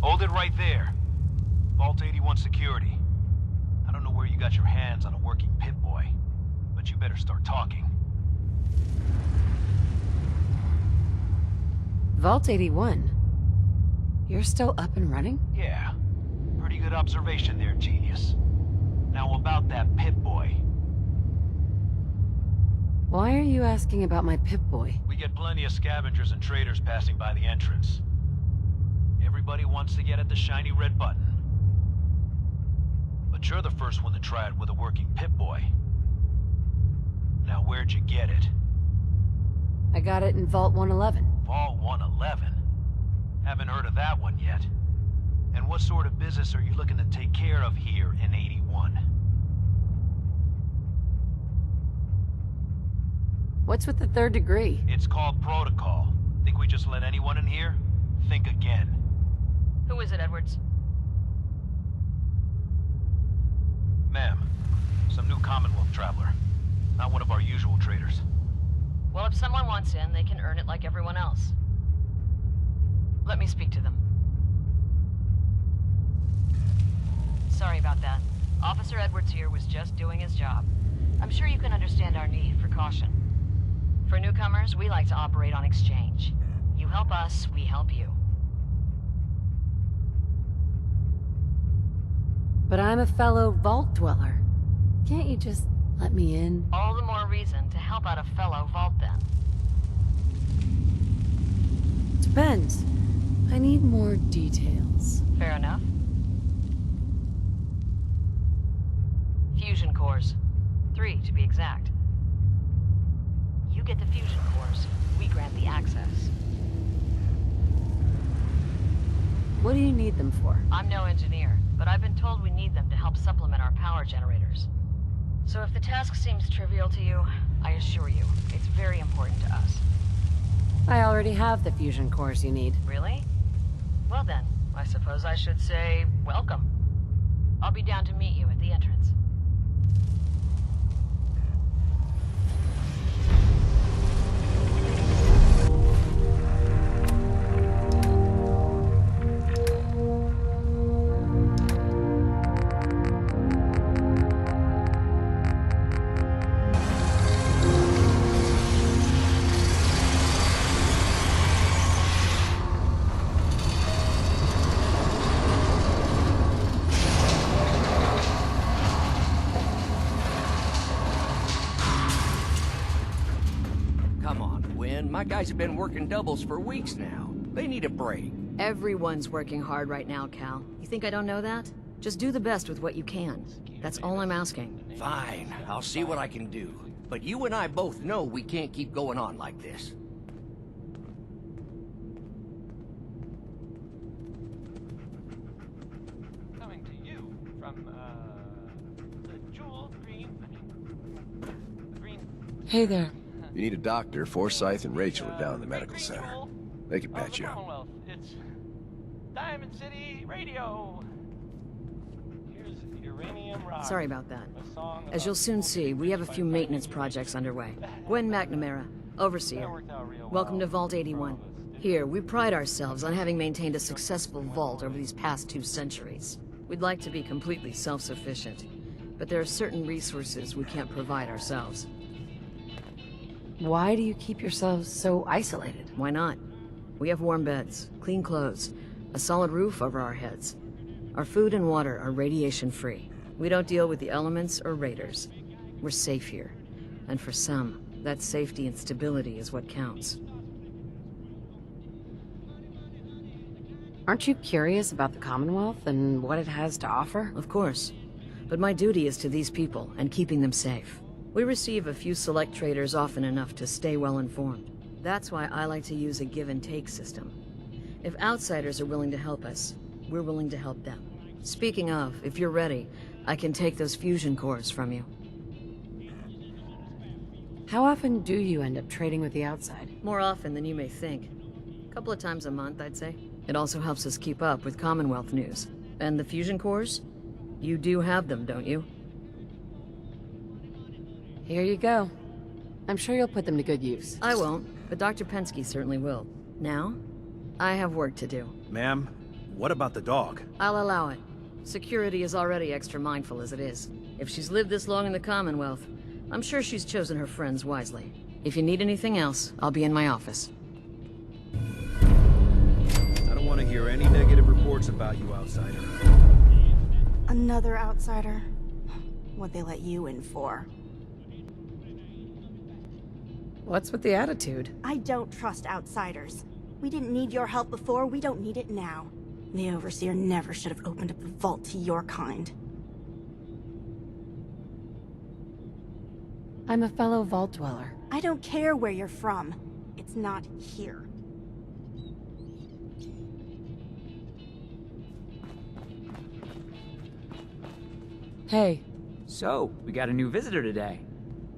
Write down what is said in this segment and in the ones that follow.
Hold it right there. Vault 81 security. I don't know where you got your hands on a working Pip-Boy, but you better start talking. Vault 81? You're still up and running? Yeah. Pretty good observation there, genius. Now about that Pip-Boy. Why are you asking about my Pip-Boy? We get plenty of scavengers and traders passing by the entrance. Everybody wants to get at the shiny red button. But you're the first one to try it with a working Pip-Boy. Now where'd you get it? I got it in Vault 111. Vault 111? Haven't heard of that one yet. And what sort of business are you looking to take care of here in 81? What's with the third degree? It's called protocol. Think we just let anyone in here? Think again. Who is it, Edwards? Ma'am, some new Commonwealth traveler. Not one of our usual traders. Well, if someone wants in, they can earn it like everyone else. Let me speak to them. Sorry about that. Officer Edwards here was just doing his job. I'm sure you can understand our need for caution. For newcomers, we like to operate on exchange. You help us, we help you. But I'm a fellow Vault Dweller. Can't you just let me in? All the more reason to help out a fellow Vault then. Depends. I need more details. Fair enough. Fusion cores. 3, to be exact. You get the fusion cores. We grant the access. What do you need them for? I'm no engineer, but I've been told we need them to help supplement our power generators. So if the task seems trivial to you, I assure you, it's very important to us. I already have the fusion cores you need. Really? Well then, I suppose I should say, welcome. I'll be down to meet you at the entrance. My guys have been working doubles for weeks now. They need a break. Everyone's working hard right now, Cal. You think I don't know that? Just do the best with what you can. That's all I'm asking. Fine, I'll see what I can do. But you and I both know we can't keep going on like this. Coming to you from, the Jewel Green... Hey there. You need a doctor, Forsyth and Rachel are down in the medical center. They can patch you up. Commonwealth. It's Diamond City Radio. Here's Uranium Rock. Sorry about that. A song As you'll about soon see, we have a few by maintenance Frank projects underway. Gwen McNamara, Overseer. That worked out real Welcome to well Vault for all 81. of us, didn't it? Here, we pride ourselves on having maintained a successful vault over these past 2 centuries. We'd like to be completely self-sufficient, but there are certain resources we can't provide ourselves. Why do you keep yourselves so isolated? Why not? We have warm beds, clean clothes, a solid roof over our heads. Our food and water are radiation-free. We don't deal with the elements or raiders. We're safe here. And for some, that safety and stability is what counts. Aren't you curious about the Commonwealth and what it has to offer? Of course. But my duty is to these people and keeping them safe. We receive a few select traders often enough to stay well informed. That's why I like to use a give-and-take system. If outsiders are willing to help us, we're willing to help them. Speaking of, if you're ready, I can take those fusion cores from you. How often do you end up trading with the outside? More often than you may think. A couple of times a month, I'd say. It also helps us keep up with Commonwealth news. And the fusion cores? You do have them, don't you? Here you go. I'm sure you'll put them to good use. I won't, but Dr. Pensky certainly will. Now, I have work to do. Ma'am, What about the dog? I'll allow it. Security is already extra mindful as it is. If she's lived this long in the Commonwealth, I'm sure she's chosen her friends wisely. If you need anything else, I'll be in my office. I don't want to hear any negative reports about you, outsider. Another outsider? What'd they let you in for? What's with the attitude? I don't trust outsiders. We didn't need your help before, we don't need it now. The Overseer never should have opened up the vault to your kind. I'm a fellow Vault Dweller. I don't care where you're from. It's not here. Hey, So, we got a new visitor today.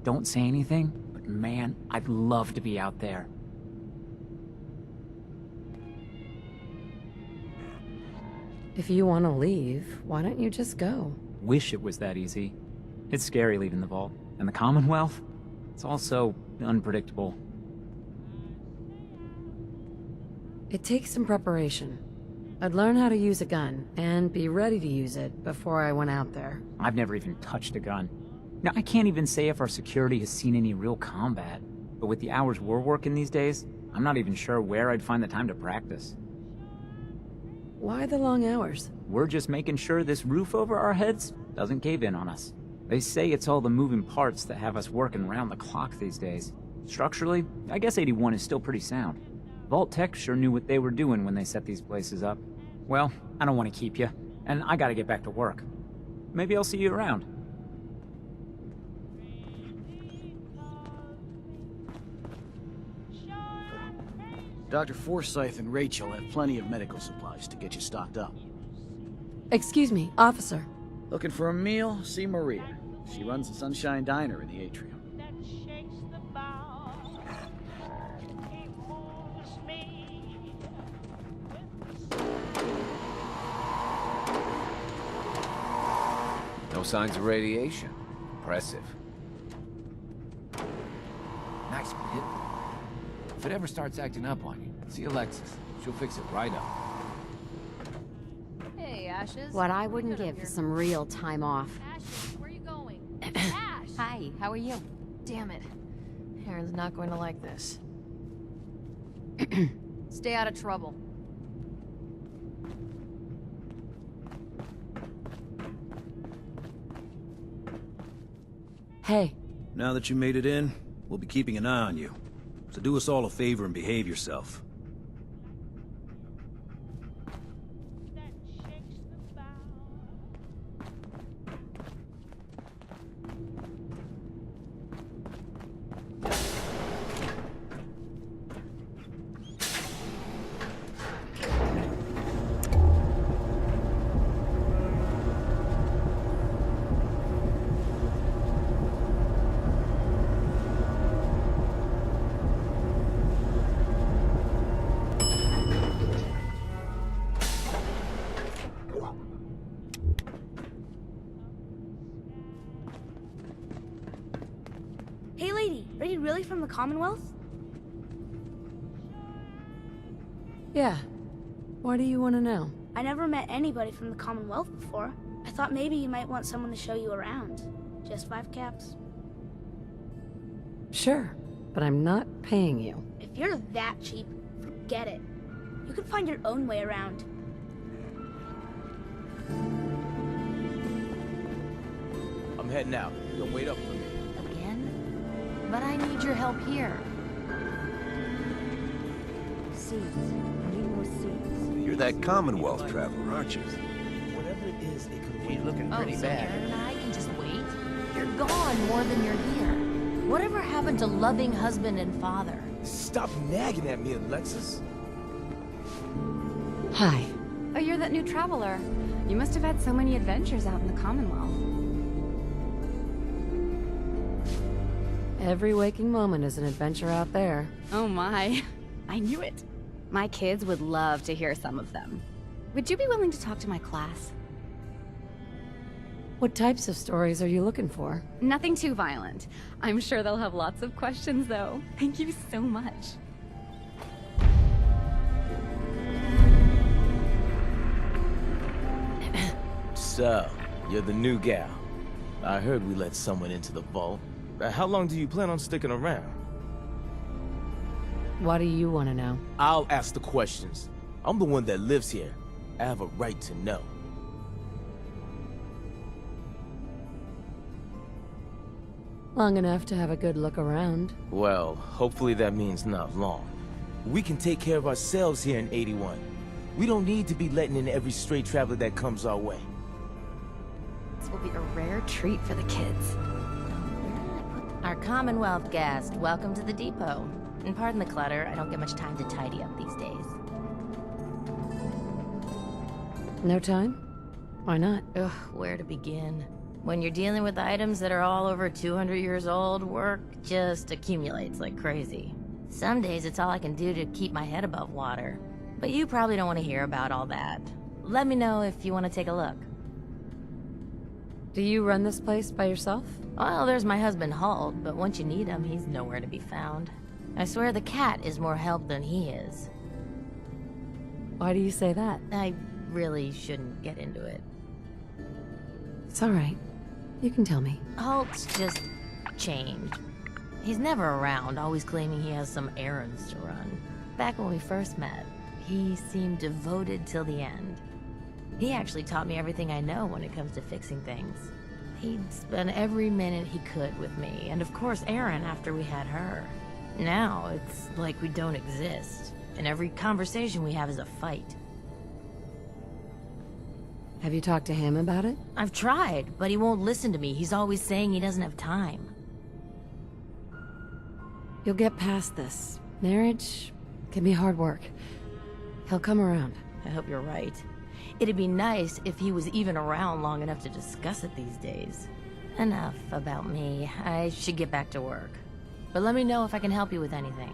Don't say anything, but man, I'd love to be out there. if you want to leave, why don't you just go? Wish it was that easy. It's scary leaving the vault. And the Commonwealth? It's all so unpredictable. It takes some preparation. I'd learn how to use a gun, and be ready to use it before I went out there. I've never even touched a gun. Now, I can't even say if our security has seen any real combat. But with the hours we're working these days, I'm not even sure where I'd find the time to practice. Why the long hours? We're just making sure this roof over our heads doesn't cave in on us. They say it's all the moving parts that have us working round the clock these days. Structurally, I guess 81 is still pretty sound. Vault Tech sure knew what they were doing when they set these places up. Well, I don't want to keep you, and I gotta get back to work. Maybe I'll see you around. Dr. Forsyth and Rachel have plenty of medical supplies to get you stocked up. Excuse me, officer. Looking for a meal? See Maria. She runs the Sunshine Diner in the atrium. No signs of radiation. Impressive. Nice pit. If it ever starts acting up on you, see Alexis. She'll fix it right up. Hey, Ashes. What I wouldn't give for some real time off. Ashes, where are you going? Ash! Hi, how are you? Damn it. Aaron's not going to like this. Stay out of trouble. Hey. Now that you made it in, we'll be keeping an eye on you. So do us all a favor and behave yourself. Hey lady, are you really from the Commonwealth? Yeah. Why do you want to know? I never met anybody from the Commonwealth before. I thought maybe you might want someone to show you around. Just 5 caps. Sure, but I'm not paying you. If you're that cheap, forget it. You can find your own way around. I'm heading out. You'll wait up for me. Again? But I need your help here. Seeds. Need more seeds. You're that Commonwealth traveler, aren't you? Whatever it is, it could He's looking Oh, pretty so bad. Aaron and I can just wait? You're gone more than you're here. Whatever happened to loving husband and father? Stop nagging at me, Alexis. Hi. Oh, you're that new traveler. You must have had so many adventures out in the Commonwealth. Every waking moment is an adventure out there. Oh my. I knew it. My kids would love to hear some of them. Would you be willing to talk to my class? What types of stories are you looking for? Nothing too violent. I'm sure they'll have lots of questions, though. Thank you so much. So, you're the new gal. I heard we let someone into the vault. How long do you plan on sticking around? What do you want to know? I'll ask the questions. I'm the one that lives here. I have a right to know. Long enough to have a good look around. Well, hopefully that means not long. We can take care of ourselves here in 81. We don't need to be letting in every stray traveler that comes our way. This will be a rare treat for the kids. Our Commonwealth guest, welcome to the depot. And pardon the clutter, I don't get much time to tidy up these days. No time? Why not? Ugh, where to begin? When you're dealing with items that are all over 200 years old, work just accumulates like crazy. Some days it's all I can do to keep my head above water. But you probably don't want to hear about all that. Let me know if you want to take a look. Do you run this place by yourself? Well, there's my husband Halt, but once you need him, he's nowhere to be found. I swear the cat is more help than he is. Why do you say that? I really shouldn't get into it. It's all right. You can tell me. Halt's just changed. He's never around, always claiming he has some errands to run. Back when we first met, he seemed devoted till the end. He actually taught me everything I know when it comes to fixing things. He'd spend every minute he could with me, and of course Erin after we had her. Now, it's like we don't exist, and every conversation we have is a fight. Have you talked to him about it? I've tried, but he won't listen to me. He's always saying he doesn't have time. You'll get past this. Marriage can be hard work. He'll come around. I hope you're right. It'd be nice if he was even around long enough to discuss it these days. Enough about me. I should get back to work. But let me know if I can help you with anything.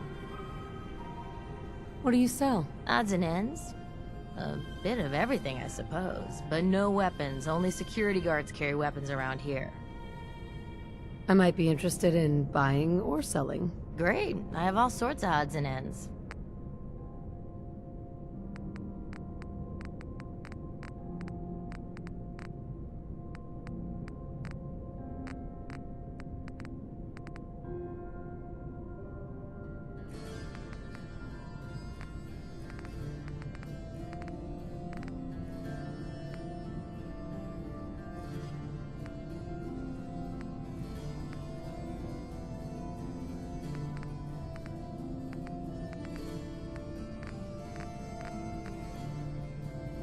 What do you sell? Odds and ends. A bit of everything, I suppose. But no weapons. Only security guards carry weapons around here. I might be interested in buying or selling. Great. I have all sorts of odds and ends.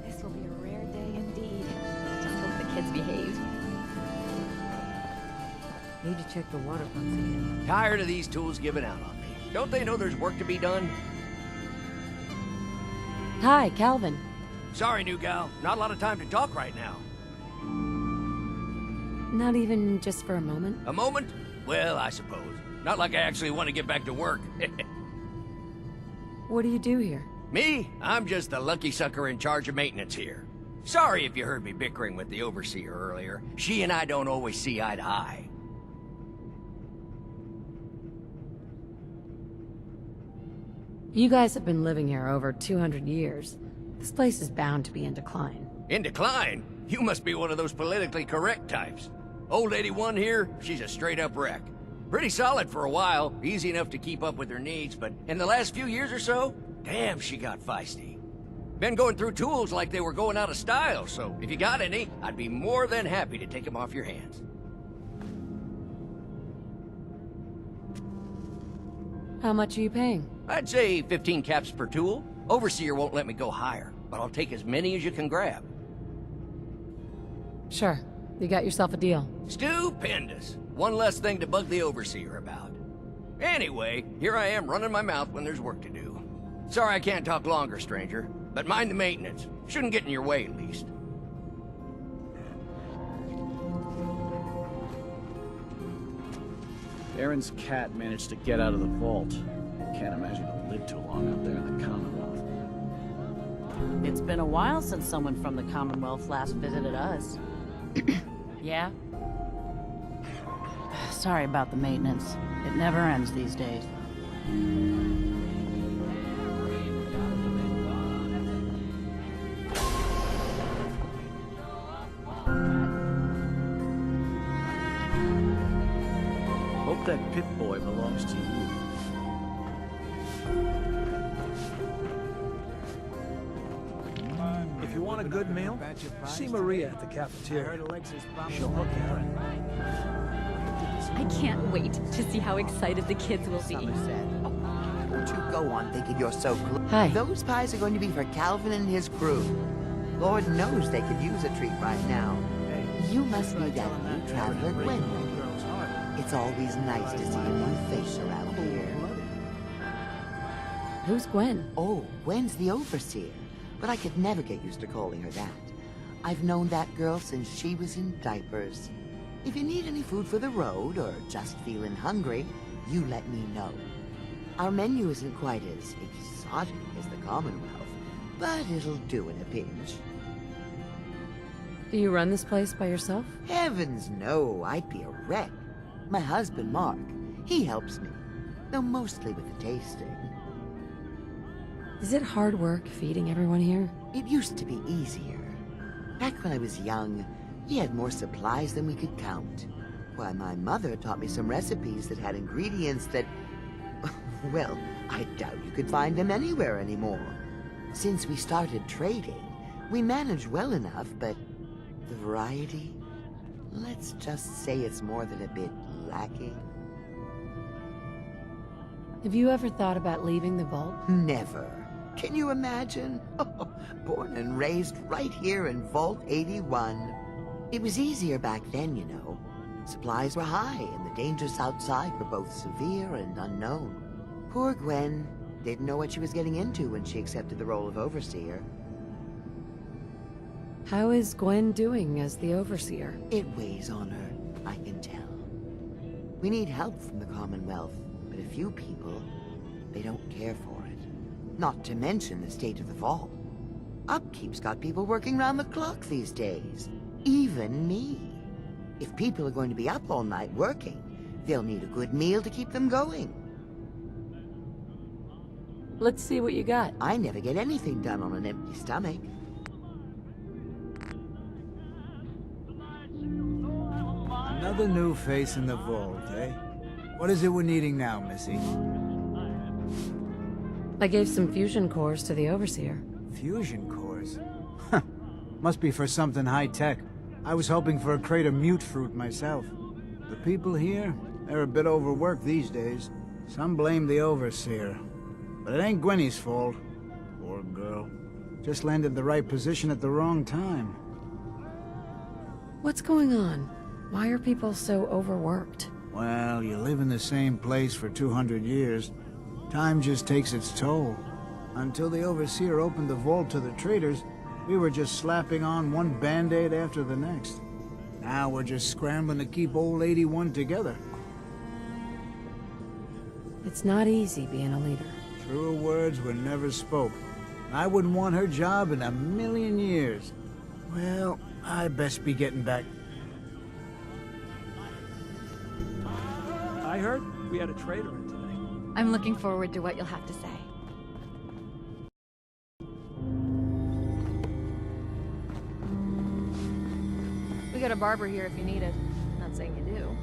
This will be a rare day indeed. Just hope the kids behave. Need to check the water pumps again. Tired of these tools giving out on me. Don't they know there's work to be done? Hi, Calvin. Sorry, new gal. Not a lot of time to talk right now. Not even just for a moment? A moment? Well, I suppose. Not like I actually want to get back to work. What do you do here? Me? I'm just the lucky sucker in charge of maintenance here. Sorry if you heard me bickering with the overseer earlier. She and I don't always see eye to eye. You guys have been living here over 200 years. This place is bound to be in decline. In decline? You must be one of those politically correct types. Old 81 here, she's a straight-up wreck. Pretty solid for a while, easy enough to keep up with her needs, but in the last few years or so, damn, she got feisty. Been going through tools like they were going out of style, so if you got any, I'd be more than happy to take them off your hands. How much are you paying? I'd say 15 caps per tool. Overseer won't let me go higher, but I'll take as many as you can grab. Sure. You got yourself a deal. Stupendous. One less thing to bug the Overseer about. Anyway, here I am running my mouth when there's work to do. Sorry I can't talk longer, stranger, but mind the maintenance. Shouldn't get in your way, at least. Erin's cat managed to get out of the vault. Can't imagine it'll live too long out there in the Commonwealth. It's been a while since someone from the Commonwealth last visited us. Yeah? Sorry about the maintenance. It never ends these days. Vault-Tec Pip-Boy belongs to you. If you want a good meal, see Maria at the cafeteria. She'll hook you up. I can't wait to see how excited the kids will be. Don't you go on thinking you're so Hi. Those pies are going to be for Calvin and his crew. Lord knows they could use a treat right now. You must be that new traveler, Gwen. It's always nice to see a new face around here. Who's Gwen? Oh, Gwen's the overseer, but I could never get used to calling her that. I've known that girl since she was in diapers. If you need any food for the road, or just feeling hungry, you let me know. Our menu isn't quite as exotic as the Commonwealth, but it'll do in a pinch. Do you run this place by yourself? Heavens no, I'd be a wreck. My husband, Mark, he helps me, though mostly with the tasting. Is it hard work feeding everyone here? It used to be easier. Back when I was young, we had more supplies than we could count. Why, my mother taught me some recipes that had ingredients that... well, I doubt you could find them anywhere anymore. Since we started trading, we managed well enough, but the variety... let's just say it's more than a bit lacking. Have you ever thought about leaving the vault? Never. Can you imagine? Born and raised right here in Vault 81. It was easier back then, you know. Supplies were high, and the dangers outside were both severe and unknown. Poor Gwen didn't know what she was getting into when she accepted the role of overseer. How is Gwen doing as the overseer? It weighs on her, I can tell. We need help from the Commonwealth, but a few people, they don't care for it. Not to mention the state of the vault. Upkeep's got people working round the clock these days. Even me. If people are going to be up all night working, they'll need a good meal to keep them going. Let's see what you got. I never get anything done on an empty stomach. Another new face in the vault, eh? What is it we're needing now, Missy? I gave some fusion cores to the overseer. Fusion cores? Huh. Must be for something high-tech. I was hoping for a crate of mute fruit myself. The people here, they're a bit overworked these days. Some blame the overseer. But it ain't Gwenny's fault. Poor girl. Just landed the right position at the wrong time. What's going on? Why are people so overworked? Well, you live in the same place for 200 years. Time just takes its toll. Until the Overseer opened the vault to the traders, we were just slapping on one band-aid after the next. Now we're just scrambling to keep old 81 together. It's not easy being a leader. Truer words were never spoke. I wouldn't want her job in a million years. Well, I best be getting back. I heard we had a trader in today. I'm looking forward to what you'll have to say. We got a barber here if you need it. Not saying you do.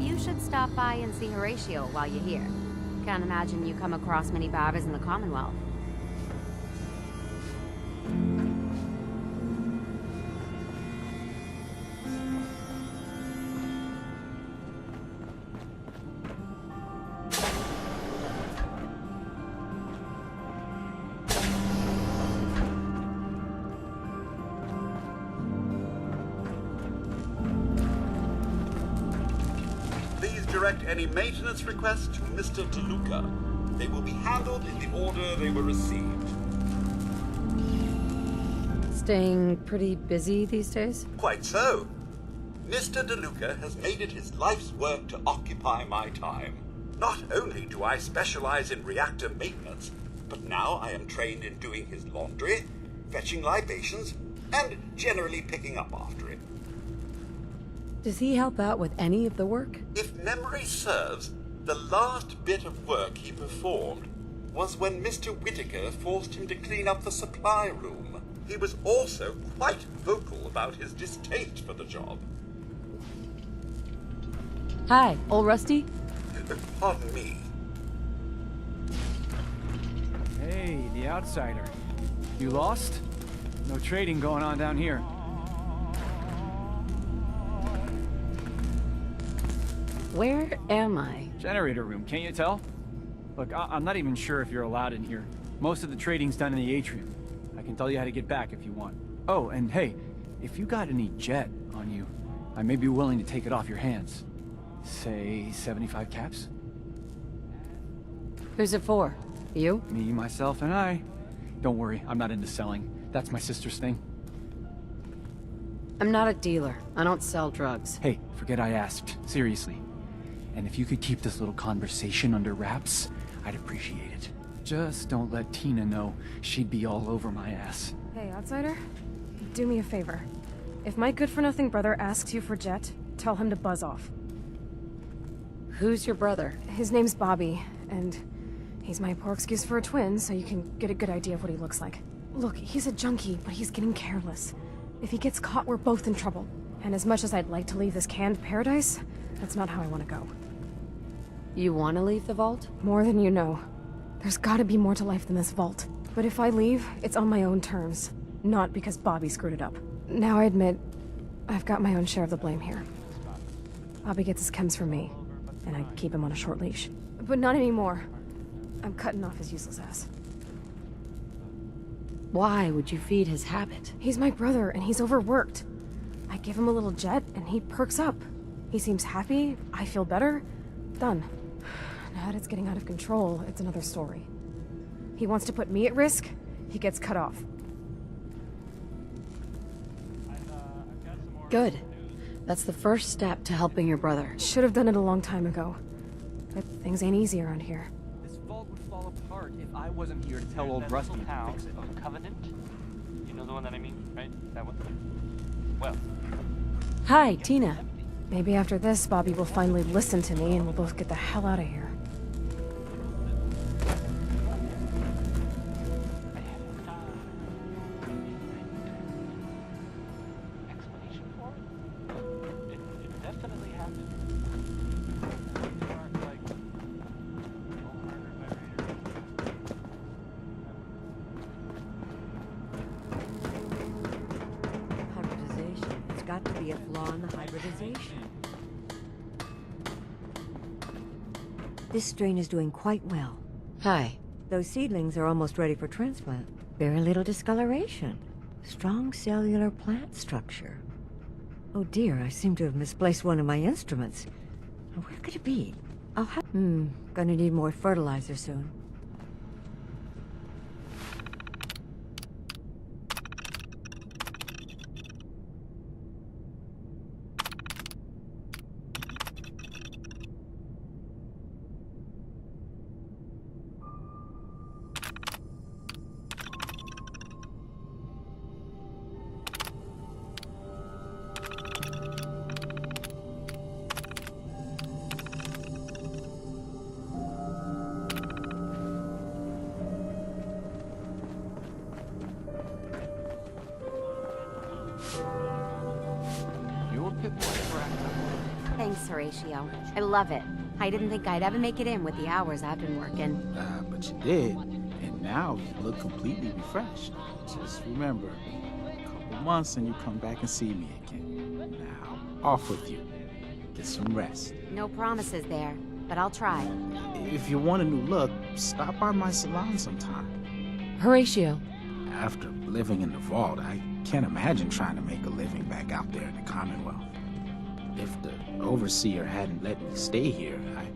You should stop by and see Horatio while you're here. Can't imagine you come across many barbers in the Commonwealth. Direct any maintenance requests to Mr. DeLuca. They will be handled in the order they were received. Staying pretty busy these days? Quite so. Mr. DeLuca has made it his life's work to occupy my time. Not only do I specialize in reactor maintenance, but now I am trained in doing his laundry, fetching libations, and generally picking up after him. Does he help out with any of the work? If memory serves, the last bit of work he performed was when Mr. Whitaker forced him to clean up the supply room. he was also quite vocal about his distaste for the job. Hi, old Rusty? Pardon me. Hey, the outsider. You lost? No trading going on down here. Where am I? Generator room, can't you tell? Look, I'm not even sure if you're allowed in here. Most of the trading's done in the atrium. I can tell you how to get back if you want. Oh, and hey, if you got any jet on you, I may be willing to take it off your hands. Say 75 caps? Who's it for? You? Me, myself, and I. Don't worry, I'm not into selling. That's my sister's thing. I'm not a dealer. I don't sell drugs. Hey, forget I asked. Seriously. And if you could keep this little conversation under wraps, I'd appreciate it. Just don't let Tina know. She'd be all over my ass. Hey, outsider. Do me a favor. If my good-for-nothing brother asks you for Jet, tell him to buzz off. Who's your brother? His name's Bobby, and he's my poor excuse for a twin, so you can get a good idea of what he looks like. Look, he's a junkie, but he's getting careless. If he gets caught, we're both in trouble. And as much as I'd like to leave this canned paradise, that's not how I want to go. You want to leave the vault? More than you know. There's gotta be more to life than this vault. But if I leave, it's on my own terms. Not because Bobby screwed it up. Now I admit, I've got my own share of the blame here. Bobby gets his chems from me, and I keep him on a short leash. But not anymore. I'm cutting off his useless ass. Why would you feed his habit? He's my brother, and he's overworked. I give him a little Jet, and he perks up. He seems happy, I feel better. Done. Now that it's getting out of control, it's another story. He wants to put me at risk, he gets cut off. Good. That's the first step to helping your brother. Should have done it a long time ago. But things ain't easy around here. This vault would fall apart if I wasn't here to tell old Rusty to fix it. Covenant? You know the one that I mean, right? That one? Well. Hi, Tina. Maybe after this, Bobby will finally listen to me and we'll both get the hell out of here. It definitely happened. Hybridization. It's got to be a flaw in the hybridization. This strain is doing quite well. Hi. Those seedlings are almost ready for transplant. Very little discoloration. Strong cellular plant structure. Oh dear, I seem to have misplaced one of my instruments. Where could it be? I'll have... gonna need more fertilizer soon. Thanks, Horatio. I love it. I didn't think I'd ever make it in with the hours I've been working. But you did, and now you look completely refreshed. Just remember, a couple months and you come back and see me again. Now, off with you. Get some rest. No promises there, but I'll try. If you want a new look, stop by my salon sometime. Horatio. After living in the vault, I can't imagine trying to make a living back out there in the Commonwealth. If the Overseer hadn't let me stay here, I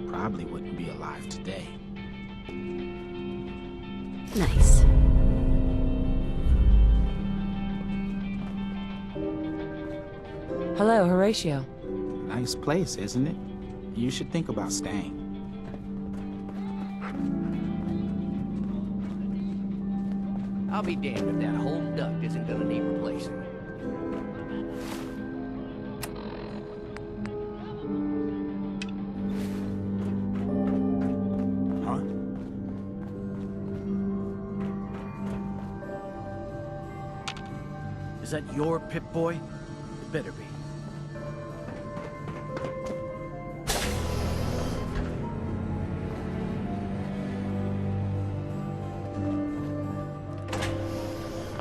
probably wouldn't be alive today. Nice. Hello, Horatio. Nice place, isn't it? You should think about staying. I'll be damned if that whole duct isn't gonna need replacing. that your Pip-Boy? It better be.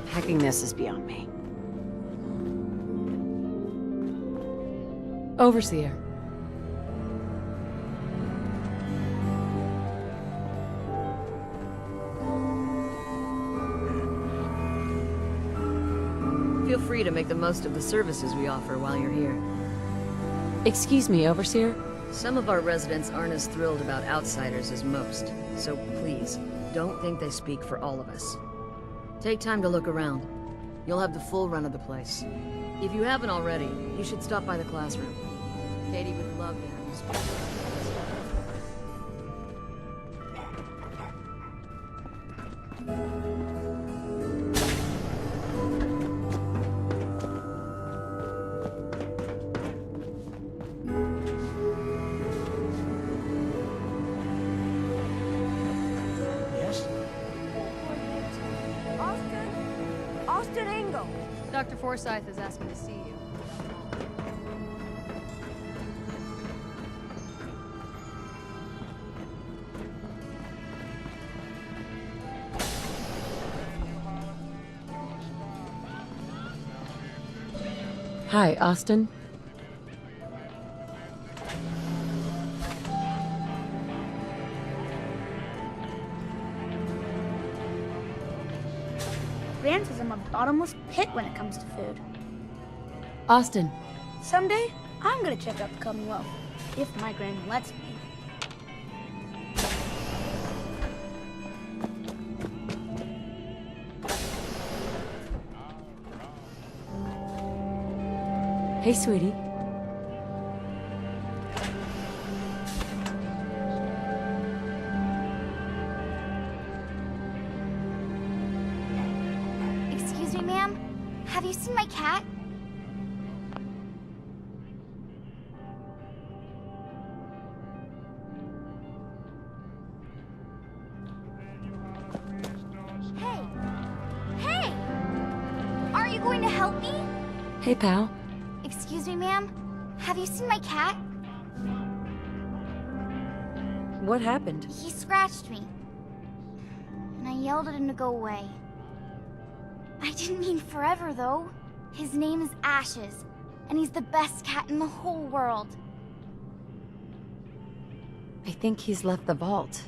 Hacking this is beyond me. Overseer. Feel free to make the most of the services we offer while you're here. Excuse me, Overseer? Some of our residents aren't as thrilled about outsiders as most, so please, don't think they speak for all of us. Take time to look around. You'll have the full run of the place. If you haven't already, you should stop by the classroom. Katie would love to have you speak. Austin Engel. Dr. Forsyth is asking to see you. Hi, Austin. Gran says I'm a bottomless pit when it comes to food. Austin. Someday, I'm gonna check out the Commonwealth, if my Gran lets me. Hey, sweetie. Excuse me, ma'am? Have you seen my cat? Hey! Hey! Are you going to help me? Hey, pal. Excuse me, ma'am? Have you seen my cat? What happened? He scratched me. And I yelled at him to go away. I didn't mean forever, though. His name is Ashes, and he's the best cat in the whole world. I think he's left the vault.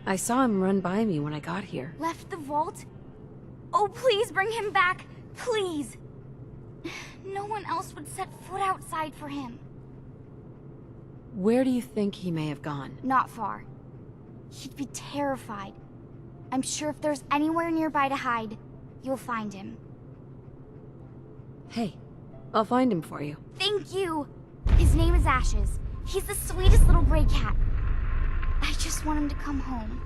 I saw him run by me when I got here. Left the vault? Oh, please bring him back. Please. No one else would set foot outside for him. Where do you think he may have gone? Not far. He'd be terrified. I'm sure if there's anywhere nearby to hide, you'll find him. Hey, I'll find him for you. Thank you! His name is Ashes. He's the sweetest little gray cat. I just want him to come home.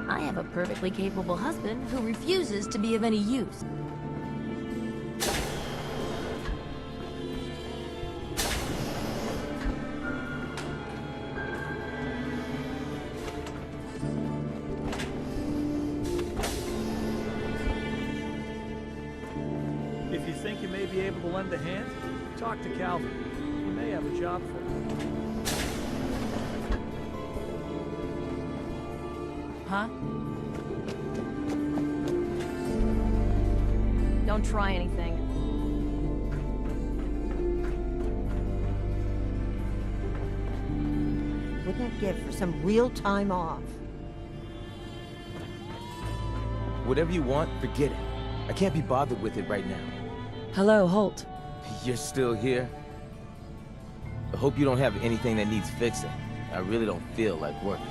I have a perfectly capable husband who refuses to be of any use. If you think you may be able to lend a hand, talk to Calvin. He may have a job for you. Huh? Don't try anything. Wouldn't it give for some real time off? Whatever you want, forget it. I can't be bothered with it right now. Hello, Holt. You're still here? I hope you don't have anything that needs fixing. I really don't feel like working.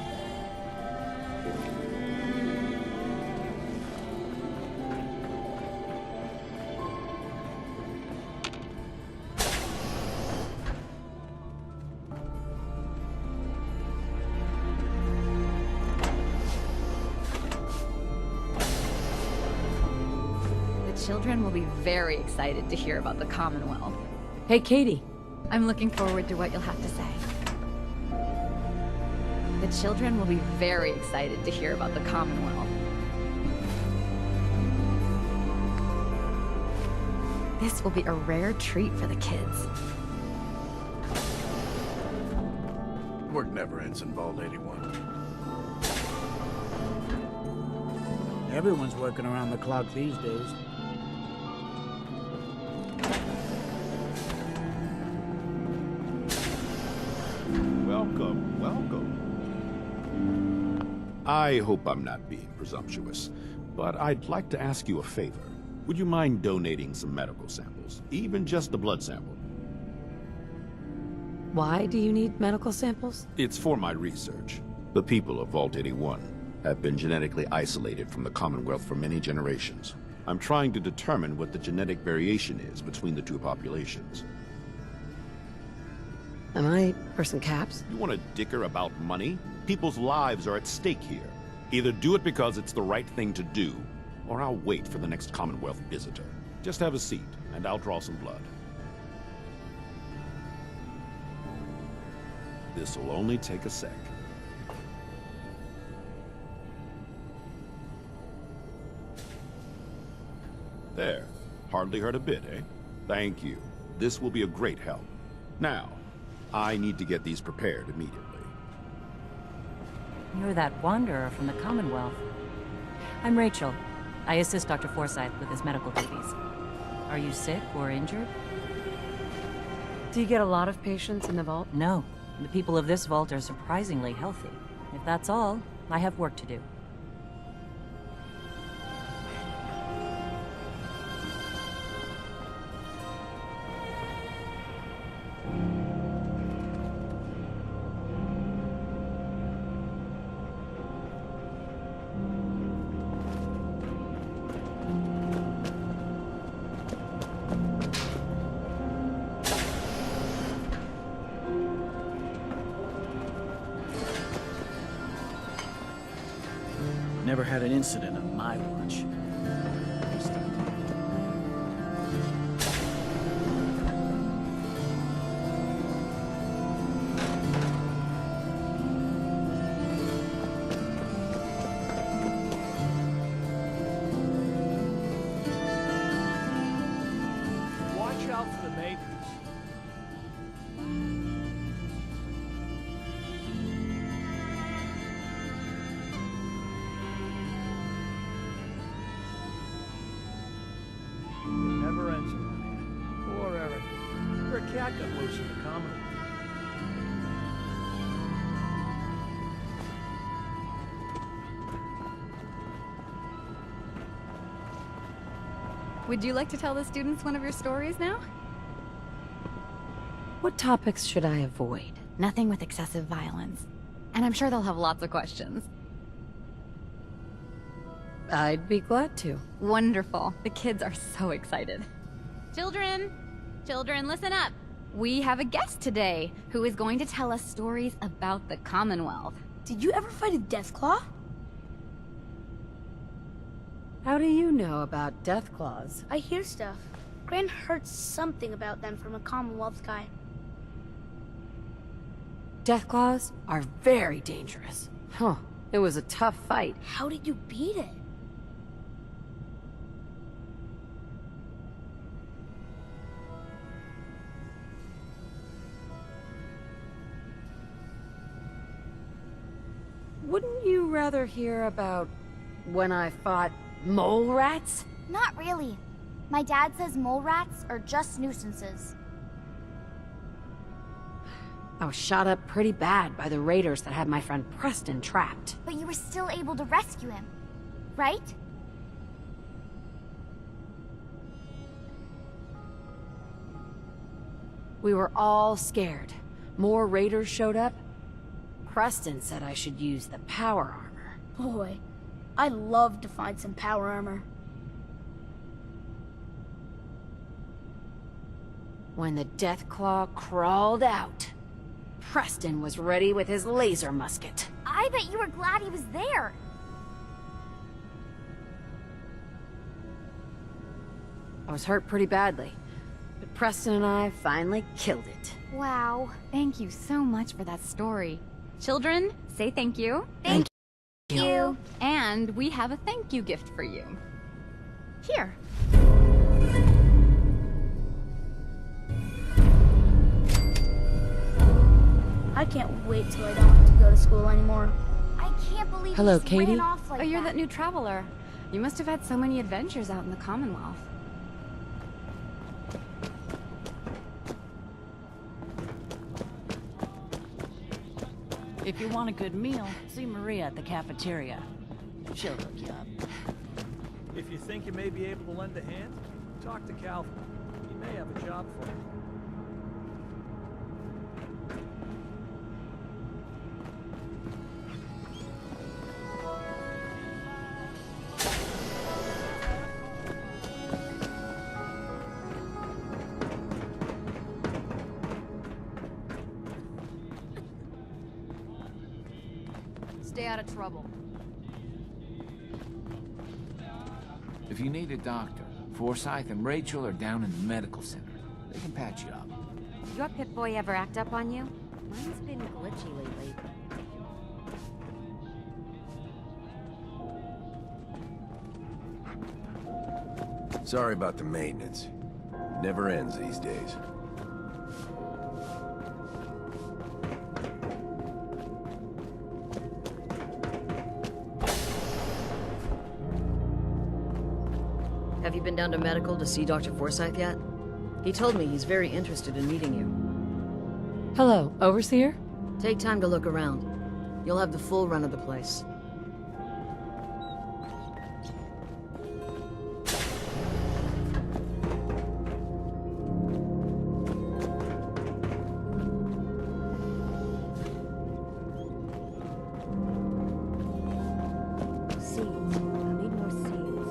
The children will be very excited to hear about the Commonwealth. Hey, Katie. I'm looking forward to what you'll have to say. The children will be very excited to hear about the Commonwealth. This will be a rare treat for the kids. Work never ends in Vault 81. Everyone's working around the clock these days. Welcome, welcome. I hope I'm not being presumptuous, but I'd like to ask you a favor. Would you mind donating some medical samples? Even just a blood sample. Why do you need medical samples? It's for my research. The people of Vault 81 have been genetically isolated from the Commonwealth for many generations. I'm trying to determine what the genetic variation is between the two populations. Am I Person Caps? You want to dicker about money? People's lives are at stake here. Either do it because it's the right thing to do, or I'll wait for the next Commonwealth visitor. Just have a seat, and I'll draw some blood. This'll only take a sec. There. Hardly hurt a bit, eh? Thank you. This will be a great help. Now, I need to get these prepared immediately. You're that wanderer from the Commonwealth. I'm Rachel. I assist Dr. Forsyth with his medical duties. Are you sick or injured? Do you get a lot of patients in the vault? No. The people of this vault are surprisingly healthy. If that's all, I have work to do. Never had an incident on my watch. Watch out for the maintenance. Never ends around here. Poor Eric. Your cat got loose in the Commonwealth. Would you like to tell the students one of your stories now? What topics should I avoid? Nothing with excessive violence. And I'm sure they'll have lots of questions. I'd be glad to. Wonderful. The kids are so excited. Children! Children, listen up! We have a guest today who is going to tell us stories about the Commonwealth. Did you ever fight a Deathclaw? How do you know about Deathclaws? I hear stuff. Gran heard something about them from a Commonwealth guy. Deathclaws are very dangerous. Huh. It was a tough fight. How did you beat it? Wouldn't you rather hear about when I fought mole rats? Not really. My dad says mole rats are just nuisances. I was shot up pretty bad by the raiders that had my friend Preston trapped. But you were still able to rescue him, right? We were all scared. More raiders showed up. Preston said I should use the power armor. Boy, I'd love to find some power armor. When the Deathclaw crawled out, Preston was ready with his laser musket. I bet you were glad he was there. I was hurt pretty badly. But Preston and I finally killed it. Wow. Thank you so much for that story. Children, say thank you. Thank you. And we have a thank you gift for you. Here. I can't wait till I don't have to go to school anymore. I can't believe Hello, you just Katie? ran off like Oh, you're that. that new traveler. You must have had so many adventures out in the Commonwealth. If you want a good meal, see Maria at the cafeteria. She'll hook you up. If you think you may be able to lend a hand, talk to Calvin. He may have a job for you. Stay out of trouble. If you need a doctor, Forsyth and Rachel are down in the medical center. They can patch you up. Your Pip-Boy ever act up on you? Mine's been glitchy lately. Sorry about the maintenance. Never ends these days. Have you been down to medical to see Dr. Forsyth yet? He told me he's very interested in meeting you. Hello, Overseer? Take time to look around. You'll have the full run of the place. Seeds. I'll need more seeds.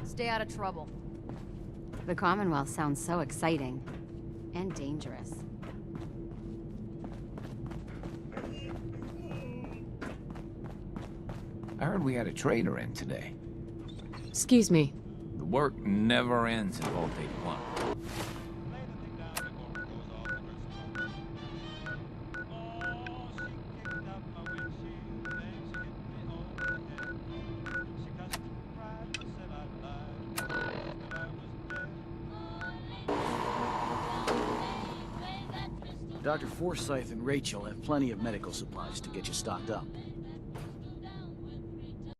Stay out of trouble. The Commonwealth sounds so exciting. And dangerous. I heard we had a trader in today. Excuse me. The work never ends in Vault 81. Dr. Forsyth and Rachel have plenty of medical supplies to get you stocked up.